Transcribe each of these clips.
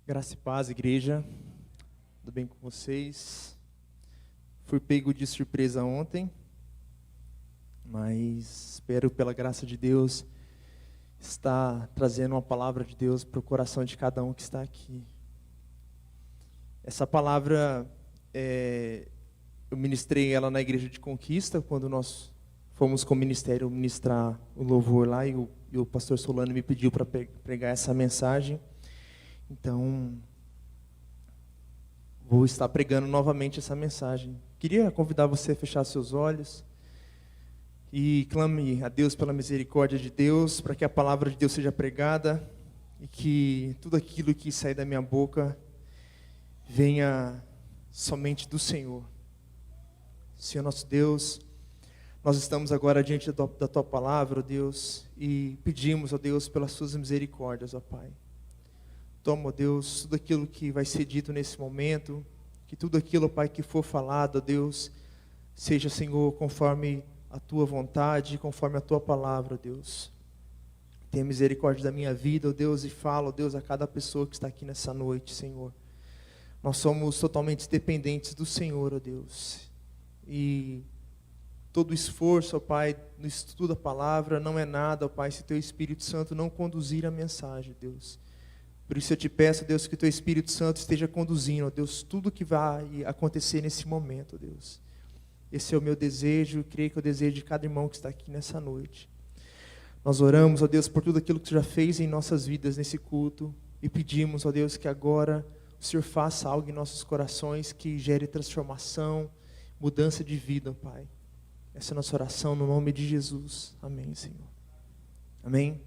Graça e paz, igreja. Tudo bem com vocês? Fui pego de surpresa ontem, mas espero, pela graça de Deus, estar trazendo uma palavra de Deus para o coração de cada um que está aqui. Essa palavra, eu ministrei ela na Igreja de Conquista, quando nós fomos com o ministério ministrar o louvor lá, e o pastor Solano me pediu para pregar essa mensagem. Então, vou estar pregando novamente essa mensagem. Queria convidar você a fechar seus olhos e clame a Deus pela misericórdia de Deus, para que a palavra de Deus seja pregada e que tudo aquilo que sair da minha boca venha somente do Senhor. Senhor nosso Deus, nós estamos agora diante da Tua palavra, ó Deus, e pedimos, ó Deus, pelas Suas misericórdias, ó Pai. Toma, ó Deus, tudo aquilo que vai ser dito nesse momento, que tudo aquilo, ó Pai, que for falado, ó Deus, seja, Senhor, conforme a Tua vontade, conforme a Tua palavra, ó Deus. Tenha misericórdia da minha vida, ó Deus, e fala, ó Deus, a cada pessoa que está aqui nessa noite, Senhor. Nós somos totalmente dependentes do Senhor, ó Deus. E todo esforço, ó Pai, no estudo da palavra não é nada, ó Pai, se Teu Espírito Santo não conduzir a mensagem, Deus. Por isso eu te peço, Deus, que o Teu Espírito Santo esteja conduzindo, ó Deus, tudo que vai acontecer nesse momento, ó Deus. Esse é o meu desejo, e creio que é o desejo de cada irmão que está aqui nessa noite. Nós oramos, ó Deus, por tudo aquilo que Tu já fez em nossas vidas nesse culto, e pedimos, ó Deus, que agora o Senhor faça algo em nossos corações que gere transformação, mudança de vida, ó Pai. Essa é a nossa oração no nome de Jesus. Amém, Senhor. Amém.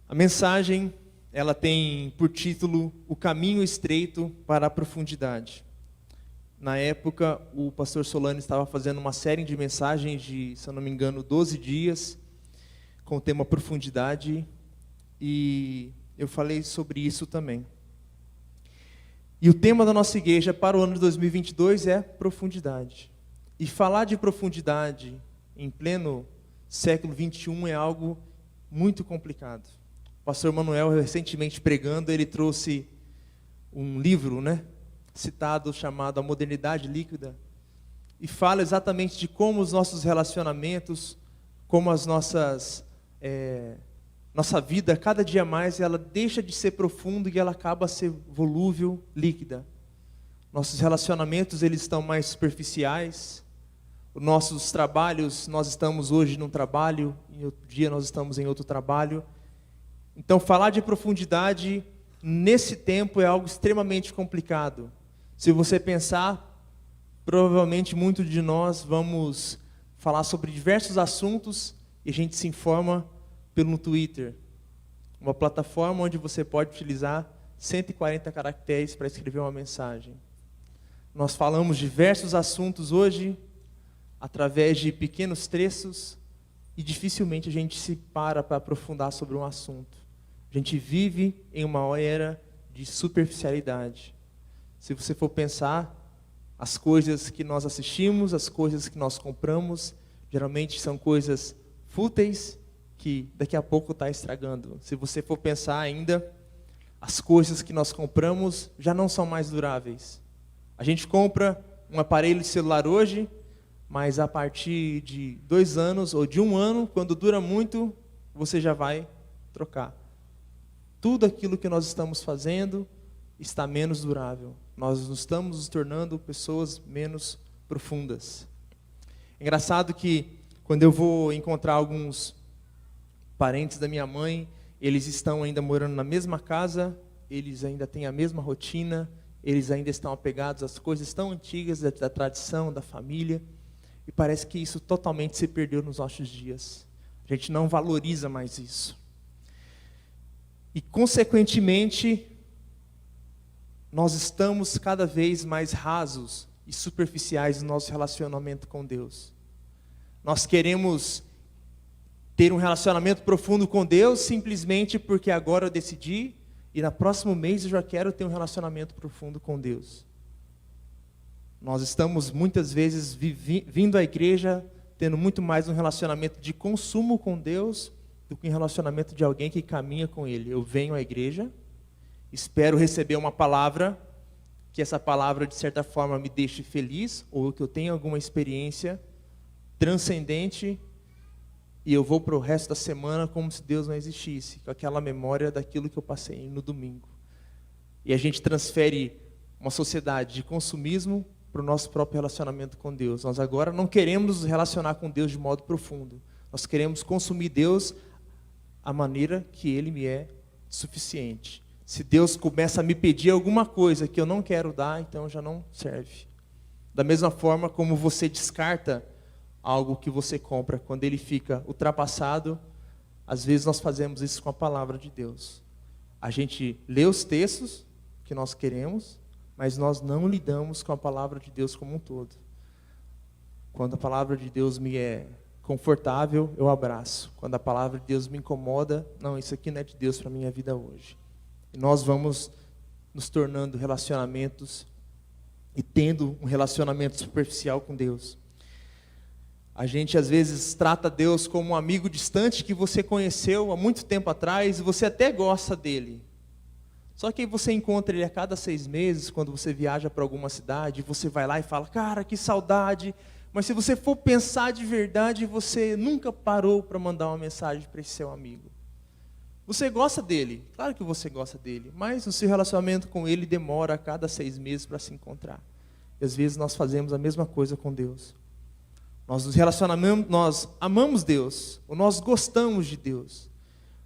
A mensagem, ela tem por título O Caminho Estreito para a Profundidade. Na época, o pastor Solano estava fazendo uma série de mensagens de, se eu não me engano, 12 dias, com o tema profundidade, e eu falei sobre isso também. E o tema da nossa igreja para o ano de 2022 é profundidade. E falar de profundidade em pleno século 21 é algo muito complicado. O pastor Manuel, recentemente pregando, ele trouxe um livro, citado, chamado A Modernidade Líquida, e fala exatamente de como os nossos relacionamentos, como as nossa vida, cada dia mais, ela deixa de ser profunda e ela acaba a ser volúvel, líquida. Nossos relacionamentos, eles estão mais superficiais. Os nossos trabalhos, nós estamos hoje num trabalho, em outro dia nós estamos em outro trabalho. Então, falar de profundidade nesse tempo é algo extremamente complicado. Se você pensar, provavelmente muitos de nós vamos falar sobre diversos assuntos e a gente se informa pelo Twitter, uma plataforma onde você pode utilizar 140 caracteres para escrever uma mensagem. Nós falamos diversos assuntos hoje através de pequenos trechos e dificilmente a gente se para aprofundar sobre um assunto. A gente vive em uma era de superficialidade. Se você for pensar, as coisas que nós assistimos, as coisas que nós compramos, geralmente são coisas fúteis que daqui a pouco está estragando. Se você for pensar ainda, as coisas que nós compramos já não são mais duráveis. A gente compra um aparelho de celular hoje, mas a partir de 2 anos ou de 1 ano, quando dura muito, você já vai trocar. Tudo aquilo que nós estamos fazendo está menos durável. Nós estamos nos tornando pessoas menos profundas. Engraçado que quando eu vou encontrar alguns parentes da minha mãe, eles estão ainda morando na mesma casa, eles ainda têm a mesma rotina, eles ainda estão apegados às coisas tão antigas da tradição, da família, e parece que isso totalmente se perdeu nos nossos dias. A gente não valoriza mais isso. E, consequentemente, nós estamos cada vez mais rasos e superficiais no nosso relacionamento com Deus. Nós queremos ter um relacionamento profundo com Deus simplesmente porque agora eu decidi e no próximo mês eu já quero ter um relacionamento profundo com Deus. Nós estamos muitas vezes vindo à igreja tendo muito mais um relacionamento de consumo com Deus do que um relacionamento de alguém que caminha com Ele. Eu venho à igreja, espero receber uma palavra, que essa palavra de certa forma me deixe feliz, ou que eu tenha alguma experiência transcendente, e eu vou para o resto da semana como se Deus não existisse, com aquela memória daquilo que eu passei no domingo. E a gente transfere uma sociedade de consumismo para o nosso próprio relacionamento com Deus. Nós agora não queremos nos relacionar com Deus de modo profundo. Nós queremos consumir Deus a maneira que Ele me é suficiente. Se Deus começa a me pedir alguma coisa que eu não quero dar, então já não serve. Da mesma forma como você descarta algo que você compra, quando ele fica ultrapassado, às vezes nós fazemos isso com a palavra de Deus. A gente lê os textos que nós queremos, mas nós não lidamos com a palavra de Deus como um todo. Quando a palavra de Deus me é confortável, eu abraço. Quando a palavra de Deus me incomoda, não, isso aqui não é de Deus para a minha vida hoje. E nós vamos nos tornando relacionamentos e tendo um relacionamento superficial com Deus. A gente às vezes trata Deus como um amigo distante que você conheceu há muito tempo atrás e você até gosta dele. Só que aí você encontra ele a cada 6 meses, quando você viaja para alguma cidade, você vai lá e fala, cara, que saudade. Mas se você for pensar de verdade, você nunca parou para mandar uma mensagem para esse seu amigo. Você gosta dele, claro que você gosta dele, mas o seu relacionamento com ele demora a cada 6 meses para se encontrar. E às vezes nós fazemos a mesma coisa com Deus. Nós nos relacionamos, nós amamos Deus, ou nós gostamos de Deus,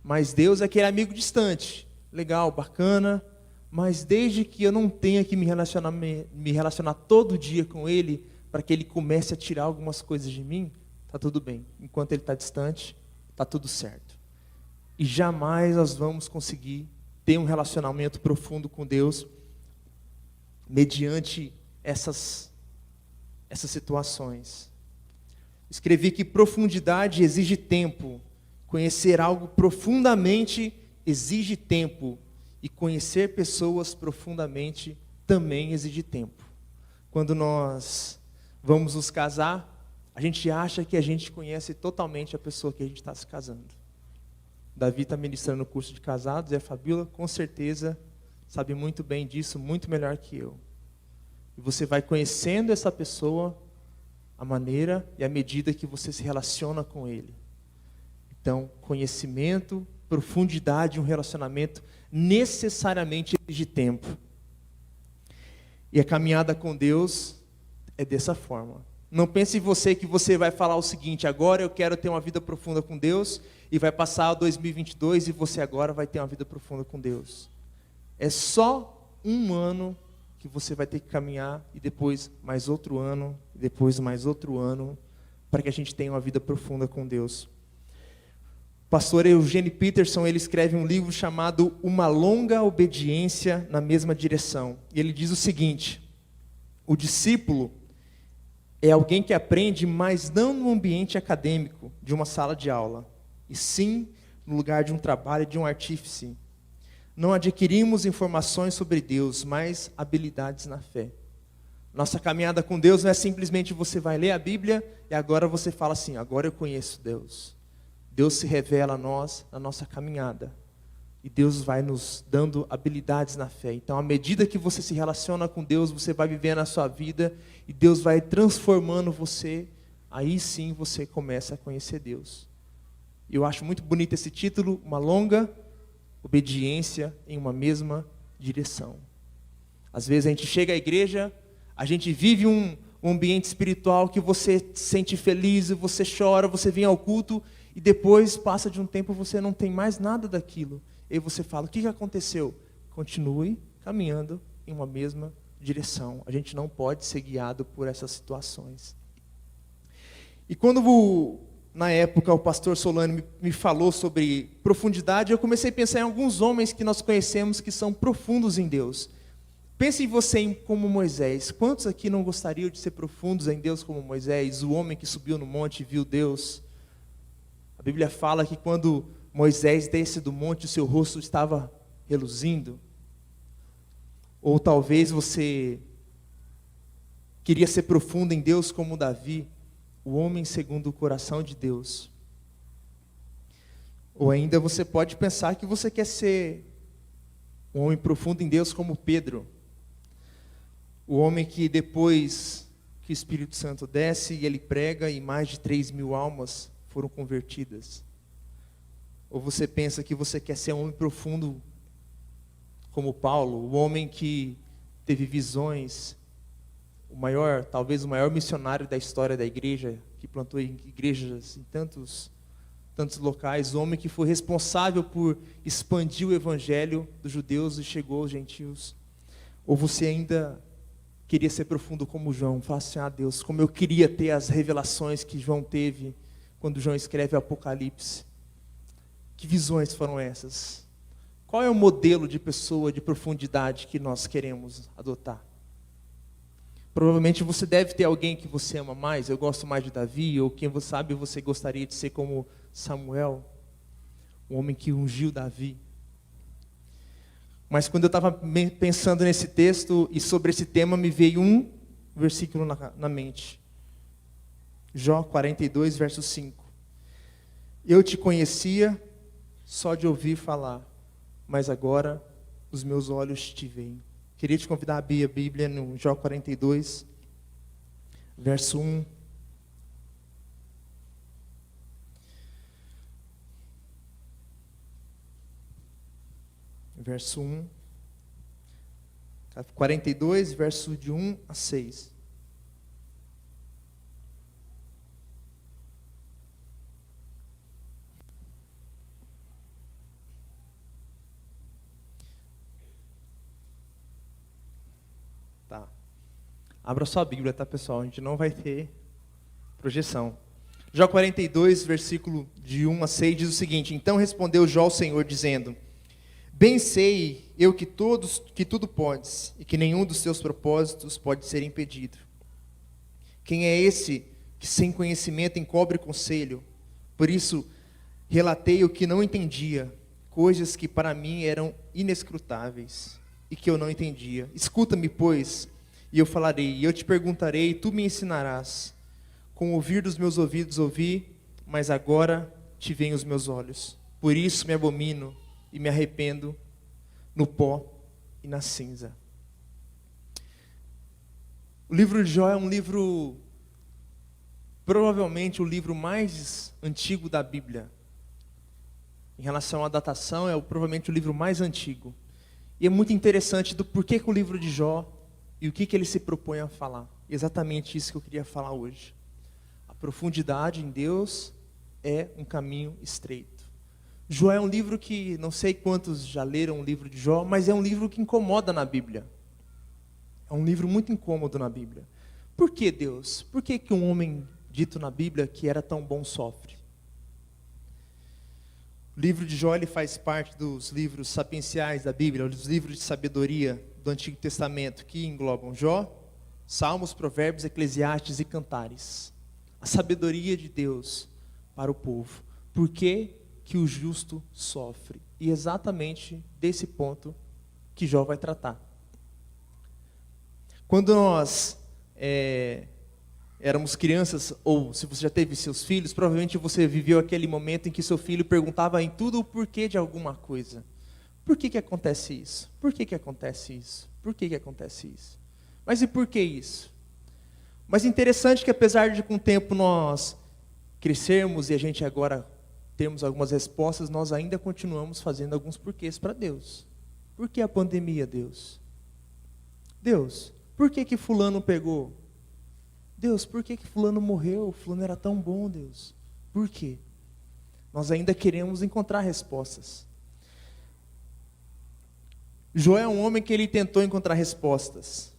mas Deus é aquele amigo distante, legal, bacana, mas desde que eu não tenha que me relacionar todo dia com Ele, para que Ele comece a tirar algumas coisas de mim, está tudo bem. Enquanto Ele está distante, está tudo certo. E jamais nós vamos conseguir ter um relacionamento profundo com Deus mediante essas situações. Escrevi que profundidade exige tempo. Conhecer algo profundamente exige tempo. E conhecer pessoas profundamente também exige tempo. Quando nós vamos nos casar, a gente acha que a gente conhece totalmente a pessoa que a gente está se casando. Davi está ministrando o curso de casados e a Fabíola, com certeza, sabe muito bem disso, muito melhor que eu. E você vai conhecendo essa pessoa, a maneira e a medida que você se relaciona com ele. Então, conhecimento, profundidade, um relacionamento necessariamente exige tempo. E a caminhada com Deus é dessa forma. Não pense em você que você vai falar o seguinte, agora eu quero ter uma vida profunda com Deus, e vai passar 2022 e você agora vai ter uma vida profunda com Deus. É só um ano que você vai ter que caminhar, e depois mais outro ano, e depois mais outro ano, para que a gente tenha uma vida profunda com Deus. O pastor Eugene Peterson, ele escreve um livro chamado Uma Longa Obediência na Mesma Direção. E ele diz o seguinte, o discípulo é alguém que aprende, mas não no ambiente acadêmico de uma sala de aula, e sim no lugar de um trabalho de um artífice. Não adquirimos informações sobre Deus, mas habilidades na fé. Nossa caminhada com Deus não é simplesmente você vai ler a Bíblia e agora você fala assim, agora eu conheço Deus. Deus se revela a nós na nossa caminhada. E Deus vai nos dando habilidades na fé. Então, à medida que você se relaciona com Deus, você vai vivendo a sua vida e Deus vai transformando você. Aí sim você começa a conhecer Deus. Eu acho muito bonito esse título, Uma Longa Obediência em uma Mesma Direção. Às vezes a gente chega à igreja, a gente vive um ambiente espiritual que você se sente feliz, você chora, você vem ao culto e depois passa de um tempo você não tem mais nada daquilo. E aí você fala, o que aconteceu? Continue caminhando em uma mesma direção. A gente não pode ser guiado por essas situações. E quando na época o pastor Solano me falou sobre profundidade, eu comecei a pensar em alguns homens que nós conhecemos que são profundos em Deus. Pense em você como Moisés. Quantos aqui não gostariam de ser profundos em Deus como Moisés, o homem que subiu no monte e viu Deus? A Bíblia fala que quando Moisés desce do monte, o seu rosto estava reluzindo. Ou talvez você queria ser profundo em Deus como Davi, o homem segundo o coração de Deus. Ou ainda você pode pensar que você quer ser Um homem profundo em Deus como Pedro. O homem que depois que o Espírito Santo desce e ele prega e mais de 3.000 almas foram convertidas. Ou você pensa que você quer ser um homem profundo como Paulo, o homem que teve visões, talvez o maior missionário da história da igreja, que plantou igrejas em tantos locais, o homem que foi responsável por expandir o evangelho dos judeus e chegou aos gentios. Ou você ainda queria ser profundo como João, falar assim, Deus, como eu queria ter as revelações que João teve quando João escreve o Apocalipse. Que visões foram essas? Qual é o modelo de pessoa de profundidade que nós queremos adotar? Provavelmente você deve ter alguém que você ama mais. Eu gosto mais de Davi, ou quem você sabe você gostaria de ser como Samuel, o homem que ungiu Davi. Mas quando eu estava pensando nesse texto e sobre esse tema, me veio um versículo na mente. Jó 42, verso 5. Eu te conhecia só de ouvir falar, mas agora os meus olhos te veem. Queria te convidar a abrir a Bíblia no Jó 42, verso 1. Verso 1. 42, verso de 1 a 6. Tá. Abra sua Bíblia, tá, pessoal? A gente não vai ter projeção. Jó 42, versículo de 1 a 6, diz o seguinte: Então respondeu Jó ao Senhor, dizendo: Bem sei eu que tudo podes, e que nenhum dos teus propósitos pode ser impedido. Quem é esse que sem conhecimento encobre conselho? Por isso relatei o que não entendia, coisas que para mim eram inescrutáveis, e que eu não entendia. Escuta-me, pois, e eu falarei, e eu te perguntarei, e tu me ensinarás. Com o ouvir dos meus ouvidos ouvi, mas agora te veem os meus olhos. Por isso me abomino e me arrependo no pó e na cinza. O livro de Jó é um livro, provavelmente o livro mais antigo da Bíblia. Em relação à datação, é provavelmente o livro mais antigo. E é muito interessante do porquê que o livro de Jó e o que ele se propõe a falar. Exatamente isso que eu queria falar hoje. A profundidade em Deus é um caminho estreito. Jó é um livro que, não sei quantos já leram o livro de Jó, mas é um livro que incomoda na Bíblia. É um livro muito incômodo na Bíblia. Por que Deus? Por que um homem dito na Bíblia que era tão bom sofre? O livro de Jó ele faz parte dos livros sapienciais da Bíblia, os livros de sabedoria do Antigo Testamento, que englobam Jó, Salmos, Provérbios, Eclesiastes e Cantares. A sabedoria de Deus para o povo. Por que o justo sofre? E exatamente desse ponto que Jó vai tratar. Quando nós éramos crianças, ou se você já teve seus filhos, provavelmente você viveu aquele momento em que seu filho perguntava em tudo o porquê de alguma coisa. Por que acontece isso? Por que acontece isso? Por que acontece isso? Mas e por que isso? Mas interessante que apesar de com o tempo nós crescermos e a gente agora termos algumas respostas, nós ainda continuamos fazendo alguns porquês para Deus. Por que a pandemia, Deus? Deus, por que fulano pegou? Deus, por que fulano morreu? Fulano era tão bom, Deus. Por quê? Nós ainda queremos encontrar respostas. Jó é um homem que ele tentou encontrar respostas.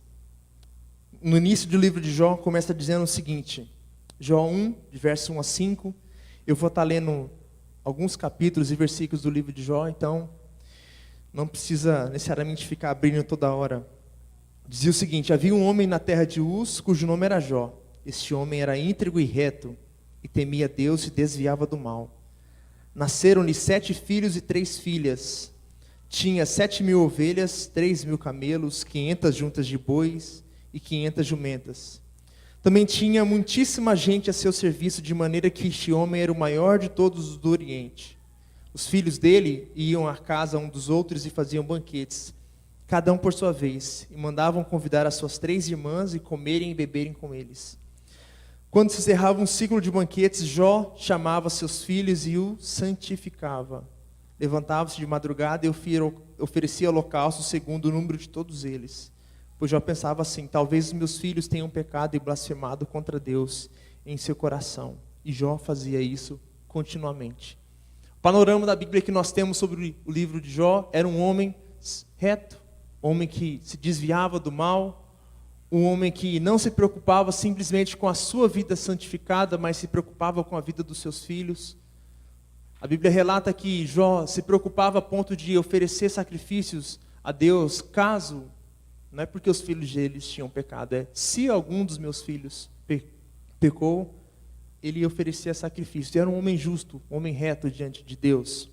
No início do livro de Jó, começa dizendo o seguinte, Jó 1, de verso 1 a 5, eu vou estar lendo alguns capítulos e versículos do livro de Jó, então não precisa necessariamente ficar abrindo toda hora. Dizia o seguinte: havia um homem na terra de Uz, cujo nome era Jó. Este homem era íntegro e reto, e temia Deus e desviava do mal. Nasceram-lhe 7 filhos e 3 filhas. Tinha 7.000 ovelhas, 3.000 camelos, 500 juntas de bois e 500 jumentas. Também tinha muitíssima gente a seu serviço, de maneira que este homem era o maior de todos os do Oriente. Os filhos dele iam à casa um dos outros e faziam banquetes, cada um por sua vez, e mandavam convidar as suas 3 irmãs e comerem e beberem com eles. Quando se encerrava um ciclo de banquetes, Jó chamava seus filhos e o santificava. Levantava-se de madrugada e oferecia holocausto segundo o número de todos eles. Pois Jó pensava assim: talvez os meus filhos tenham pecado e blasfemado contra Deus em seu coração. E Jó fazia isso continuamente. O panorama da Bíblia que nós temos sobre o livro de Jó era um homem reto, um homem que se desviava do mal, um homem que não se preocupava simplesmente com a sua vida santificada, mas se preocupava com a vida dos seus filhos. A Bíblia relata que Jó se preocupava a ponto de oferecer sacrifícios a Deus, caso, não é porque os filhos deles tinham pecado, é se algum dos meus filhos pecou, ele oferecia sacrifício. Era um homem justo, um homem reto diante de Deus.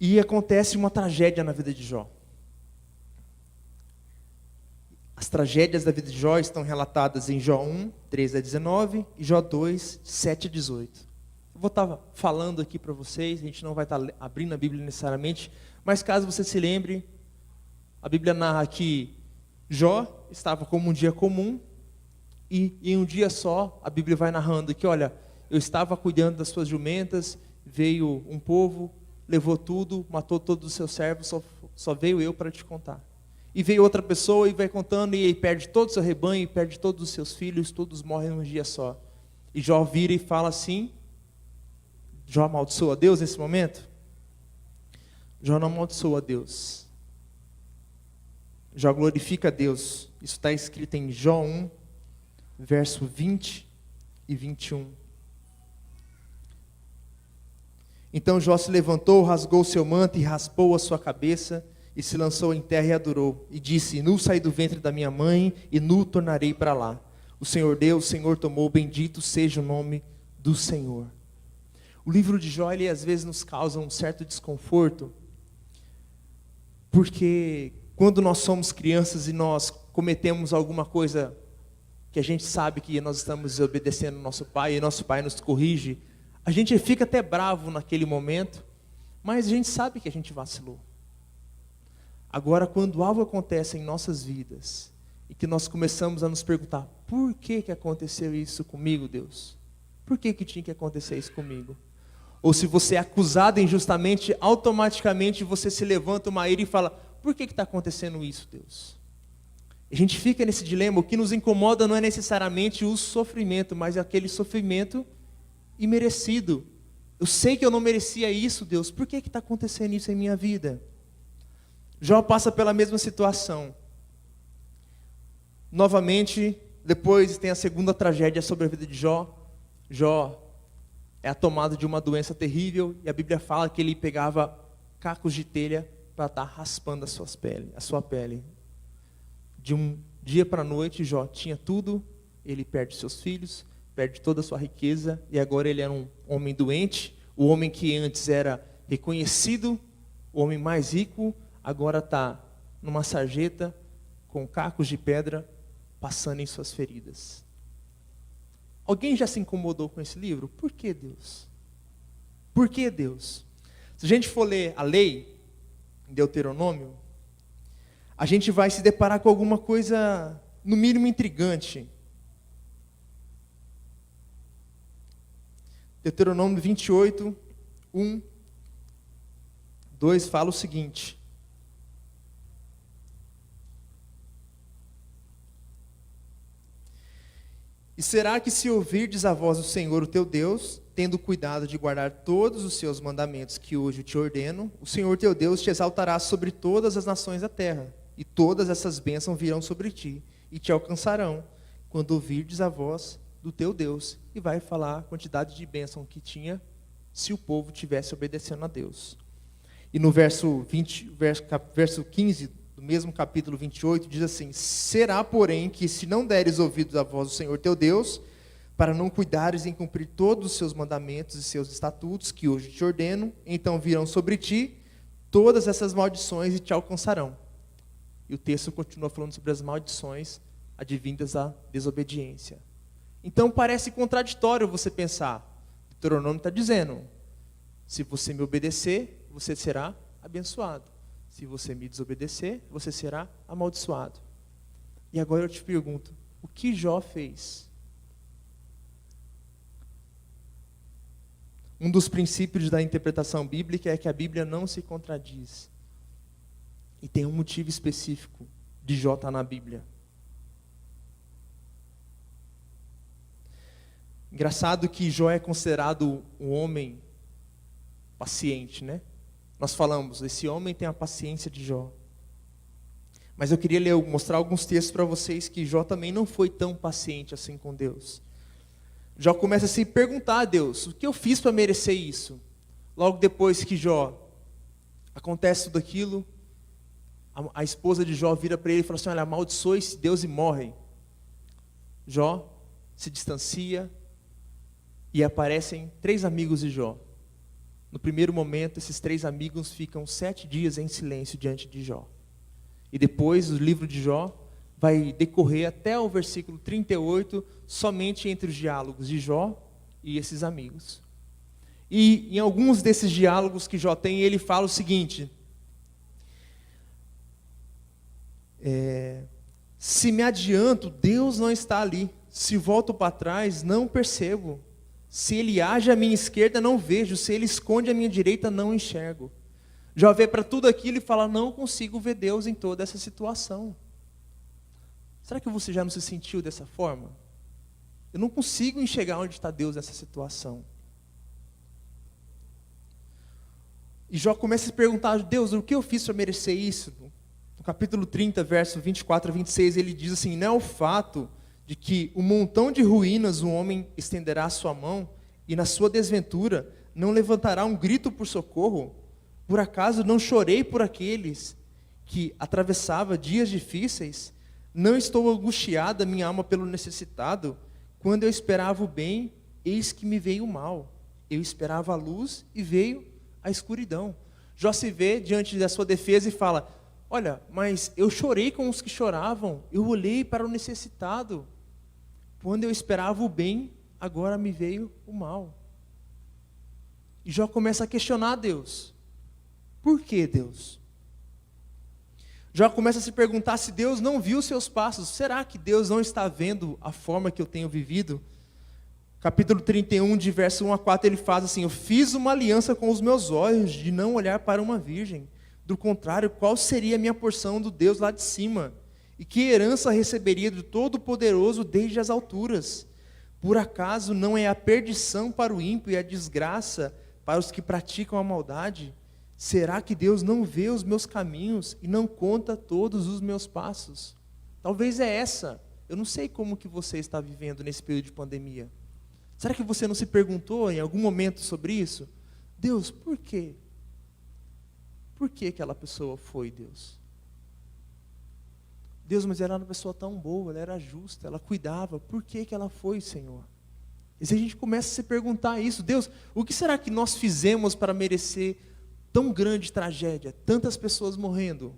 E acontece uma tragédia na vida de Jó. As tragédias da vida de Jó estão relatadas em Jó 1, 13 a 19 e Jó 2, 7 a 18. Eu vou estar falando aqui para vocês, a gente não vai estar abrindo a Bíblia necessariamente, mas caso você se lembre, a Bíblia narra que Jó estava como um dia comum, e em um dia só, a Bíblia vai narrando que, olha, eu estava cuidando das suas jumentas, veio um povo, levou tudo, matou todos os seus servos, só veio eu para te contar. E veio outra pessoa e vai contando, e ele perde todo o seu rebanho, e perde todos os seus filhos, todos morrem num dia só. E Jó vira e fala assim, Jó amaldiçoa a Deus nesse momento? Jó não amaldiçoa a Deus. Jó glorifica a Deus. Isso está escrito em Jó 1, verso 20 e 21. Então Jó se levantou, rasgou o seu manto e raspou a sua cabeça, e se lançou em terra e adorou, e disse: nu saí do ventre da minha mãe, e nu tornarei para lá. O Senhor deu, o Senhor tomou, bendito seja o nome do Senhor. O livro de Jó, ele às vezes nos causa um certo desconforto, porque quando nós somos crianças e nós cometemos alguma coisa que a gente sabe que nós estamos desobedecendo ao nosso pai, e nosso pai nos corrige, a gente fica até bravo naquele momento, mas a gente sabe que a gente vacilou. Agora, quando algo acontece em nossas vidas, e que nós começamos a nos perguntar, por que aconteceu isso comigo, Deus? Por que tinha que acontecer isso comigo? Ou se você é acusado injustamente, automaticamente você se levanta uma ira e fala, por que está acontecendo isso, Deus? A gente fica nesse dilema, o que nos incomoda não é necessariamente o sofrimento, mas é aquele sofrimento imerecido. Eu sei que eu não merecia isso, Deus, por que está acontecendo isso em minha vida? Jó passa pela mesma situação. Novamente, depois tem a segunda tragédia sobre a vida de Jó. Jó é tomado de uma doença terrível, e a Bíblia fala que ele pegava cacos de telha para estar raspando a sua pele. De um dia para a noite, Jó tinha tudo, ele perde seus filhos, perde toda a sua riqueza, e agora ele era um homem doente, o homem que antes era reconhecido, o homem mais rico, agora está numa sarjeta, com cacos de pedra, passando em suas feridas. Alguém já se incomodou com esse livro? Por que Deus? Por que Deus? Se a gente for ler a lei, em Deuteronômio, a gente vai se deparar com alguma coisa, no mínimo, intrigante. Deuteronômio 28, 1, 2 fala o seguinte: e será que se ouvirdes a voz do Senhor, o teu Deus, tendo cuidado de guardar todos os seus mandamentos que hoje te ordeno, o Senhor teu Deus te exaltará sobre todas as nações da terra, e todas essas bênçãos virão sobre ti, e te alcançarão, quando ouvirdes a voz do teu Deus. E vai falar a quantidade de bênção que tinha, se o povo tivesse obedecendo a Deus. E no verso 15, do mesmo capítulo 28, diz assim: será, porém, que se não deres ouvidos à voz do Senhor teu Deus, para não cuidares em cumprir todos os seus mandamentos e seus estatutos, que hoje te ordeno, então virão sobre ti todas essas maldições e te alcançarão. E o texto continua falando sobre as maldições advindas à desobediência. Então parece contraditório você pensar, Deuteronômio está dizendo, Se você me obedecer, você será abençoado. Se você me desobedecer, você será amaldiçoado. E agora eu te pergunto, o que Jó fez? Um dos princípios da interpretação bíblica é que a Bíblia não se contradiz. E tem um motivo específico de Jó estar na Bíblia. Engraçado que Jó é considerado um homem paciente, né? Nós falamos, esse homem tem a paciência de Jó. Mas eu queria mostrar alguns textos para vocês que Jó também não foi tão paciente assim com Deus. Jó começa a se perguntar a Deus, o que eu fiz para merecer isso? Logo depois que Jó acontece tudo aquilo, a esposa de Jó vira para ele e fala assim, olha, amaldiçoe-se Deus e morre. Jó se distancia e aparecem 3 amigos de Jó. No primeiro momento, esses 3 amigos ficam 7 dias em silêncio diante de Jó. E depois o livro de Jó vai decorrer até o versículo 38, somente entre os diálogos de Jó e esses amigos. E em alguns desses diálogos que Jó tem, ele fala o seguinte, se me adianto, Deus não está ali. Se volto para trás, não percebo. Se ele age à minha esquerda, não vejo. Se ele esconde à minha direita, não enxergo. Jó vê para tudo aquilo e fala, não consigo ver Deus em toda essa situação. Será que você já não se sentiu dessa forma? Eu não consigo enxergar onde está Deus nessa situação. E Jó começa a se perguntar, Deus, o que eu fiz para merecer isso? No capítulo 30, verso 24 a 26, ele diz assim, não é o fato de que um montão de ruínas o homem estenderá a sua mão, e na sua desventura não levantará um grito por socorro? Por acaso não chorei por aqueles que atravessava dias difíceis? Não estou angustiada minha alma pelo necessitado? Quando eu esperava o bem, eis que me veio o mal. Eu esperava a luz e veio a escuridão. Jó se vê diante da sua defesa e fala, olha, mas eu chorei com os que choravam, eu olhei para o necessitado. Quando eu esperava o bem, agora me veio o mal. E Jó começa a questionar Deus. Por que Deus? Jó começa a se perguntar se Deus não viu os seus passos. Será que Deus não está vendo a forma que eu tenho vivido? Capítulo 31, de verso 1 a 4, ele faz assim, eu fiz uma aliança com os meus olhos de não olhar para uma virgem. Do contrário, qual seria a minha porção do Deus lá de cima? E que herança receberia do Todo-Poderoso desde as alturas? Por acaso não é a perdição para o ímpio e a desgraça para os que praticam a maldade? Será que Deus não vê os meus caminhos e não conta todos os meus passos? Talvez é essa. Eu não sei como que você está vivendo nesse período de pandemia. Será que você não se perguntou em algum momento sobre isso? Deus, por quê? Por que aquela pessoa foi, Deus? Deus, mas ela era uma pessoa tão boa, ela era justa, ela cuidava. Por que ela foi, Senhor? E se a gente começa a se perguntar isso, Deus, o que será que nós fizemos para merecer tão grande tragédia, tantas pessoas morrendo?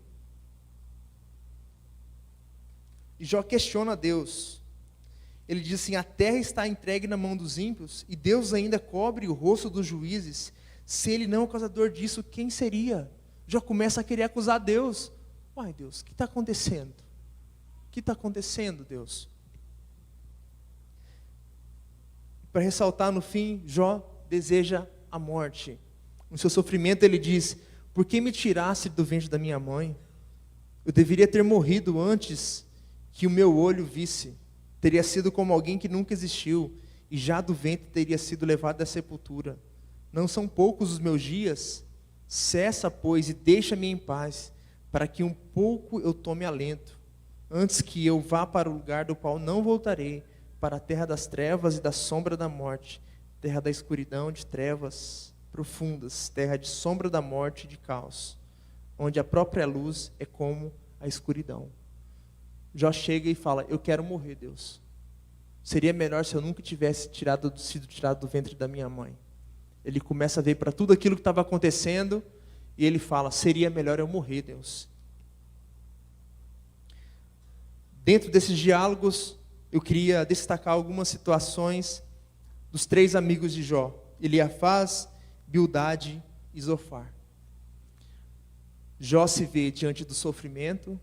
E Jó questiona Deus. Ele diz assim, a terra está entregue na mão dos ímpios, e Deus ainda cobre o rosto dos juízes. Se ele não é o causador disso, quem seria? Jó começa a querer acusar Deus. Uai, Deus, o que está acontecendo? O que está acontecendo, Deus? Para ressaltar no fim, Jó deseja a morte. No seu sofrimento ele diz, por que me tiraste do ventre da minha mãe? Eu deveria ter morrido antes que o meu olho visse. Teria sido como alguém que nunca existiu, e já do ventre teria sido levado à sepultura. Não são poucos os meus dias? Cessa, pois, e deixa-me em paz, para que um pouco eu tome alento, antes que eu vá para o lugar do qual não voltarei, para a terra das trevas e da sombra da morte, terra da escuridão, de trevas profundas, terra de sombra da morte e de caos, onde a própria luz é como a escuridão. Jó chega e fala, eu quero morrer, Deus. Seria melhor se eu nunca tivesse sido tirado do ventre da minha mãe. Ele começa a ver para tudo aquilo que estava acontecendo, e ele fala, seria melhor eu morrer, Deus. Dentro desses diálogos, eu queria destacar algumas situações dos 3 amigos de Jó, Eliafaz, Bildade e Zofar. Jó se vê diante do sofrimento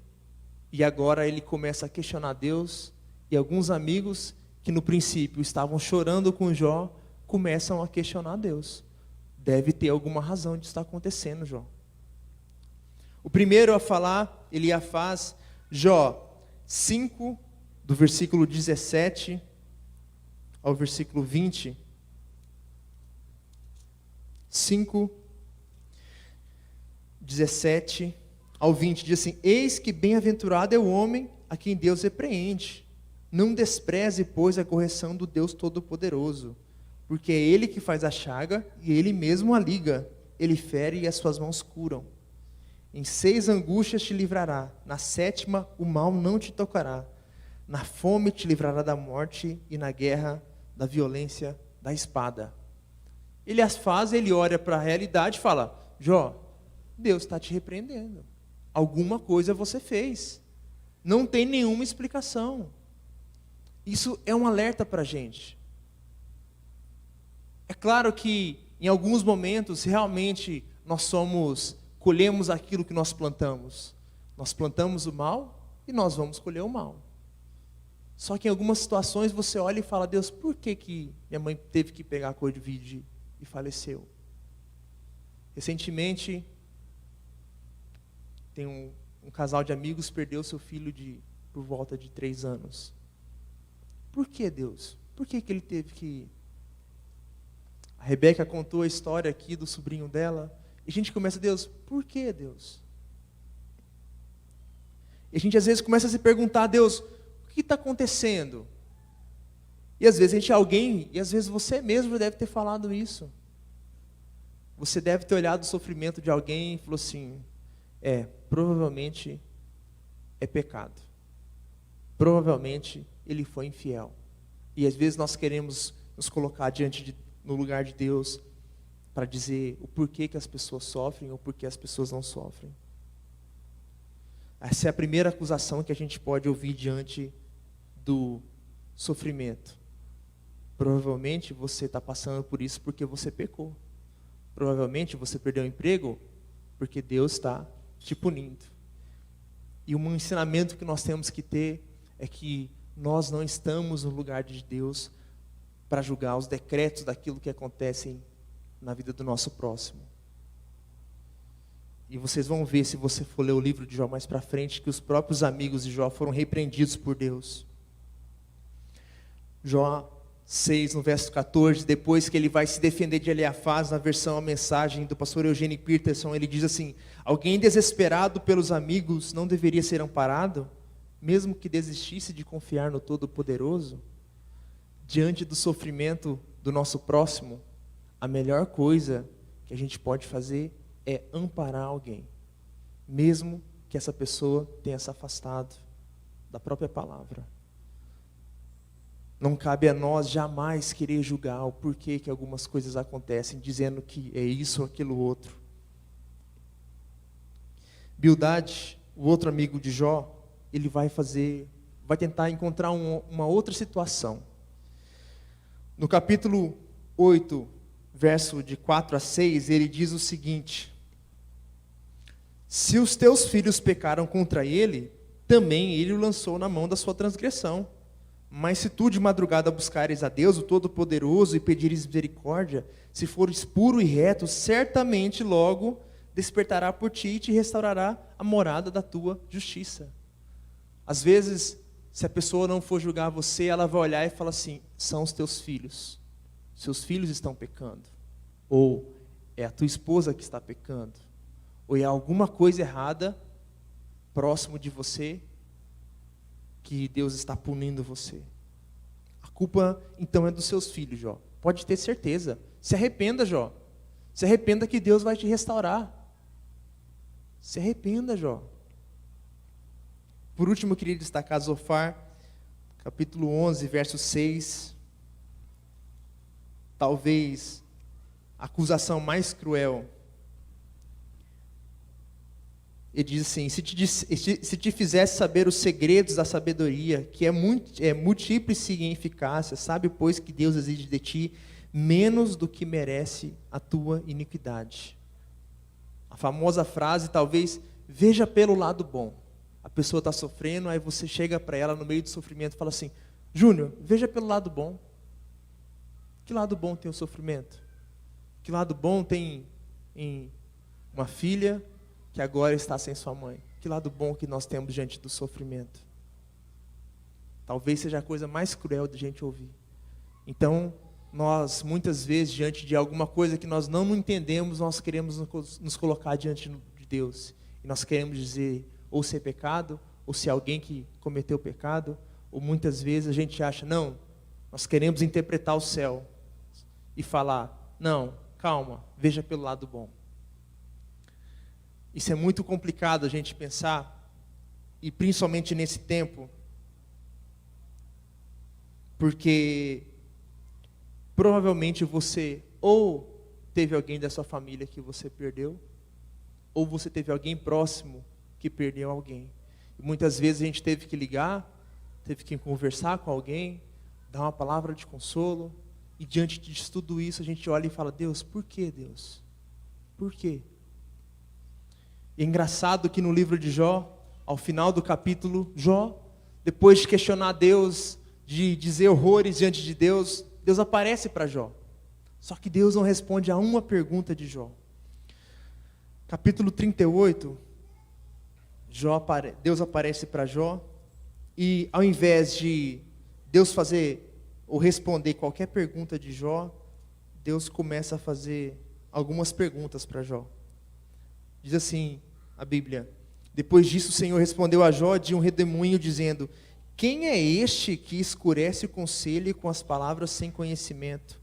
e agora ele começa a questionar Deus, e alguns amigos que no princípio estavam chorando com Jó começam a questionar Deus. Deve ter alguma razão de estar acontecendo, Jó. O primeiro a falar, Eliafaz, Jó 5, do versículo 17 ao versículo 20. 5, 17 ao 20, diz assim: Eis que bem-aventurado é o homem a quem Deus repreende. Não despreze, pois, a correção do Deus Todo-Poderoso, porque é Ele que faz a chaga e Ele mesmo a liga. Ele fere e as suas mãos curam. Em 6 angústias te livrará, na 7ª o mal não te tocará. Na fome te livrará da morte e na guerra da violência da espada. Ele as faz, ele olha para a realidade e fala: Jó, Deus está te repreendendo. Alguma coisa você fez. Não tem nenhuma explicação. Isso é um alerta para a gente. É claro que em alguns momentos realmente nós colhemos aquilo que nós plantamos. Nós plantamos o mal e nós vamos colher o mal. Só que em algumas situações você olha e fala: Deus, por que minha mãe teve que pegar a Covid e faleceu? Recentemente, tem um casal de amigos perdeu seu filho por volta de 3 anos. Por que, Deus? Por que ele teve que ir? A Rebeca contou a história aqui do sobrinho dela. E a gente começa: Deus, por que, Deus? E a gente às vezes começa a se perguntar: Deus, o que está acontecendo? E às vezes e às vezes você mesmo deve ter falado isso. Você deve ter olhado o sofrimento de alguém e falou assim: provavelmente é pecado. Provavelmente ele foi infiel. E às vezes nós queremos nos colocar no lugar de Deus para dizer o porquê que as pessoas sofrem ou porquê as pessoas não sofrem. Essa é a primeira acusação que a gente pode ouvir diante do sofrimento. Provavelmente você está passando por isso porque você pecou. Provavelmente você perdeu o emprego porque Deus está te punindo. E um ensinamento que nós temos que ter é que nós não estamos no lugar de Deus para julgar os decretos daquilo que acontecem na vida do nosso próximo. E vocês vão ver, se você for ler o livro de Jó mais para frente, que os próprios amigos de Jó foram repreendidos por Deus. Jó 6, no verso 14, depois que ele vai se defender de Eliafaz, na versão, a mensagem do pastor Eugênio Peterson, ele diz assim: alguém desesperado pelos amigos não deveria ser amparado, mesmo que desistisse de confiar no Todo-Poderoso? Diante do sofrimento do nosso próximo, a melhor coisa que a gente pode fazer é amparar alguém, mesmo que essa pessoa tenha se afastado da própria palavra. Não cabe a nós jamais querer julgar o porquê que algumas coisas acontecem, dizendo que é isso ou aquilo outro. Bildade, o outro amigo de Jó, ele vai tentar encontrar uma outra situação. No capítulo 8, verso de 4 a 6, ele diz o seguinte: se os teus filhos pecaram contra ele, também ele o lançou na mão da sua transgressão. Mas se tu de madrugada buscares a Deus, o Todo-Poderoso, e pedires misericórdia, se fores puro e reto, certamente logo despertará por ti e te restaurará a morada da tua justiça. Às vezes, se a pessoa não for julgar você, ela vai olhar e falar assim: são os teus filhos. Seus filhos estão pecando. Ou é a tua esposa que está pecando. Ou é alguma coisa errada próximo de você que Deus está punindo você. A culpa, então, é dos seus filhos, Jó. Pode ter certeza. Se arrependa, Jó. Se arrependa que Deus vai te restaurar. Se arrependa, Jó. Por último, eu queria destacar Zofar, capítulo 11, verso 6. Talvez a acusação mais cruel. Ele diz assim: se te fizesse saber os segredos da sabedoria, que é múltiplice em eficácia, sabe, pois, que Deus exige de ti, menos do que merece a tua iniquidade. A famosa frase, talvez, veja pelo lado bom. A pessoa está sofrendo, aí você chega para ela no meio do sofrimento e fala assim, Júnior, veja pelo lado bom. Que lado bom tem o sofrimento? Que lado bom tem em uma filha que agora está sem sua mãe? Que lado bom que nós temos diante do sofrimento? Talvez seja a coisa mais cruel de a gente ouvir. Então, nós, muitas vezes, diante de alguma coisa que nós não entendemos, nós queremos nos colocar diante de Deus. E nós queremos dizer, ou se é pecado, ou se é alguém que cometeu pecado, ou muitas vezes a gente acha, não, nós queremos interpretar o céu e falar, não, calma, veja pelo lado bom. Isso é muito complicado a gente pensar, e principalmente nesse tempo, porque provavelmente você ou teve alguém da sua família que você perdeu, ou você teve alguém próximo que perdeu alguém. E muitas vezes a gente teve que ligar, teve que conversar com alguém, dar uma palavra de consolo, e diante de tudo isso a gente olha e fala, Deus, por que Deus? Por quê? E é engraçado que no livro de Jó, ao final do capítulo, Jó, depois de questionar Deus, de dizer horrores diante de Deus, Deus aparece para Jó. Só que Deus não responde a uma pergunta de Jó. Capítulo 38, Deus aparece para Jó, e ao invés de Deus fazer ou responder qualquer pergunta de Jó, Deus começa a fazer algumas perguntas para Jó. Diz assim a Bíblia, depois disso o Senhor respondeu a Jó de um redemoinho dizendo, quem é este que escurece o conselho com as palavras sem conhecimento?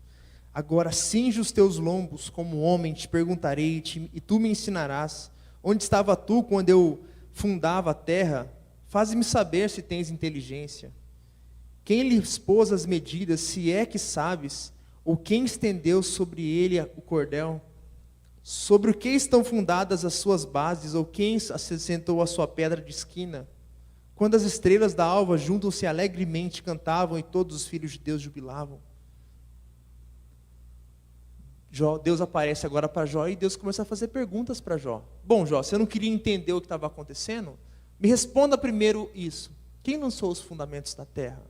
Agora cinge os teus lombos como homem, te perguntarei e tu me ensinarás. Onde estava tu quando eu fundava a terra? Faze-me saber se tens inteligência. Quem lhe expôs as medidas, se é que sabes? Ou quem estendeu sobre ele o cordel? Sobre o que estão fundadas as suas bases? Ou quem assentou a sua pedra de esquina? Quando as estrelas da alva juntam-se alegremente, cantavam e todos os filhos de Deus jubilavam. Deus aparece agora para Jó e Deus começa a fazer perguntas para Jó. Bom, Jó, você não queria entender o que estava acontecendo? Me responda primeiro isso. Quem lançou os fundamentos da terra?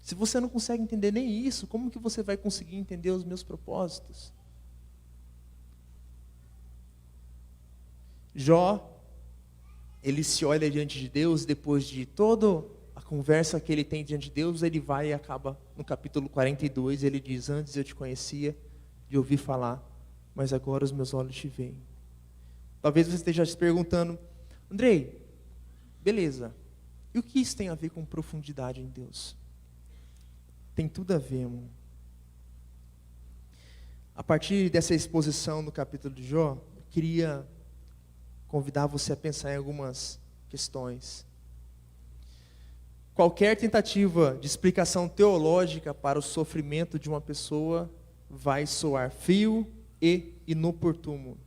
Se você não consegue entender nem isso, como que você vai conseguir entender os meus propósitos? Jó, ele se olha diante de Deus, depois de toda a conversa que ele tem diante de Deus, ele vai e acaba no capítulo 42, ele diz, antes eu te conhecia, de ouvir falar, mas agora os meus olhos te veem. Talvez você esteja se perguntando, Andrei, beleza, e o que isso tem a ver com profundidade em Deus? Tem tudo a ver, irmão. A partir dessa exposição no capítulo de Jó, eu queria convidar você a pensar em algumas questões. Qualquer tentativa de explicação teológica para o sofrimento de uma pessoa vai soar frio e inoportuno.